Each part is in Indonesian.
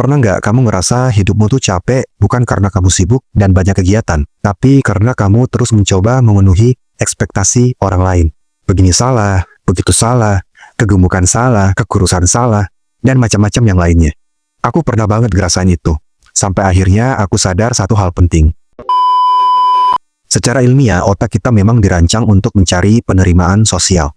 Pernah nggak kamu ngerasa hidupmu tuh capek bukan karena kamu sibuk dan banyak kegiatan, tapi karena kamu terus mencoba memenuhi ekspektasi orang lain. Begini salah, begitu salah, kegemukan salah, kekurusan salah, dan macam-macam yang lainnya. Aku pernah banget ngerasain itu. Sampai akhirnya aku sadar satu hal penting. Secara ilmiah, otak kita memang dirancang untuk mencari penerimaan sosial.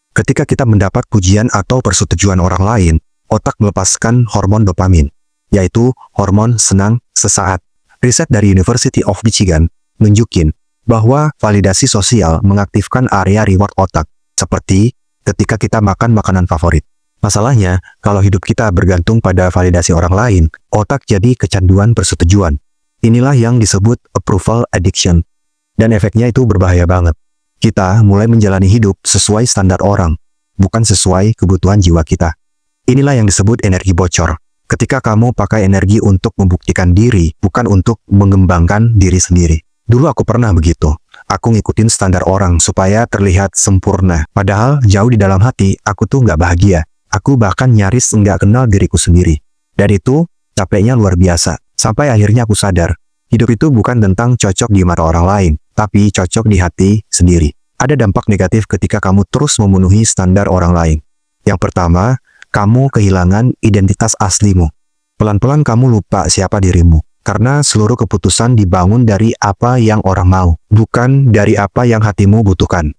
Ketika kita mendapat pujian atau persetujuan orang lain, otak melepaskan hormon dopamin, yaitu hormon senang sesaat. Riset dari University of Michigan nunjukin bahwa validasi sosial mengaktifkan area reward otak, seperti ketika kita makan makanan favorit. Masalahnya, kalau hidup kita bergantung pada validasi orang lain, otak jadi kecanduan persetujuan. Inilah yang disebut approval addiction. Dan efeknya itu berbahaya banget. Kita mulai menjalani hidup sesuai standar orang, bukan sesuai kebutuhan jiwa kita. Inilah yang disebut energi bocor. Ketika kamu pakai energi untuk membuktikan diri, bukan untuk mengembangkan diri sendiri. Dulu aku pernah begitu. Aku ngikutin standar orang supaya terlihat sempurna. Padahal jauh di dalam hati, aku tuh nggak bahagia. Aku bahkan nyaris nggak kenal diriku sendiri. Dan itu, capeknya luar biasa. Sampai akhirnya aku sadar, hidup itu bukan tentang cocok di mata orang lain, tapi cocok di hati sendiri. Ada dampak negatif ketika kamu terus memenuhi standar orang lain. Yang pertama, kamu kehilangan identitas aslimu. Pelan-pelan kamu lupa siapa dirimu, karena seluruh keputusan dibangun dari apa yang orang mau, bukan dari apa yang hatimu butuhkan.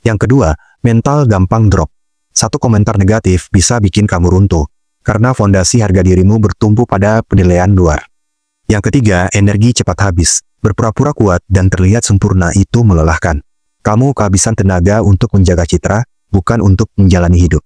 Yang kedua, mental gampang drop. Satu komentar negatif bisa bikin kamu runtuh, karena fondasi harga dirimu bertumpu pada penilaian luar. Yang ketiga, energi cepat habis. Berpura-pura kuat dan terlihat sempurna itu melelahkan. Kamu kehabisan tenaga untuk menjaga citra, bukan untuk menjalani hidup.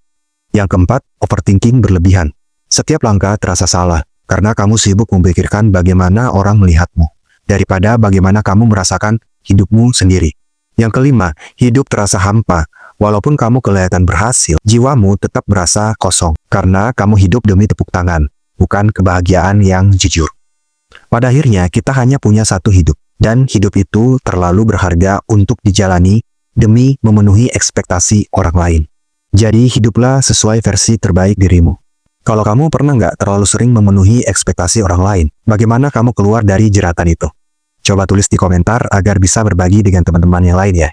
Yang keempat, overthinking berlebihan. Setiap langkah terasa salah, karena kamu sibuk memikirkan bagaimana orang melihatmu, daripada bagaimana kamu merasakan hidupmu sendiri. Yang kelima, hidup terasa hampa. Walaupun kamu kelihatan berhasil, jiwamu tetap merasa kosong, karena kamu hidup demi tepuk tangan, bukan kebahagiaan yang jujur. Pada akhirnya, kita hanya punya satu hidup, dan hidup itu terlalu berharga untuk dijalani demi memenuhi ekspektasi orang lain. Jadi, hiduplah sesuai versi terbaik dirimu. Kalau kamu pernah nggak terlalu sering memenuhi ekspektasi orang lain, bagaimana kamu keluar dari jeratan itu? Coba tulis di komentar agar bisa berbagi dengan teman-teman yang lain ya.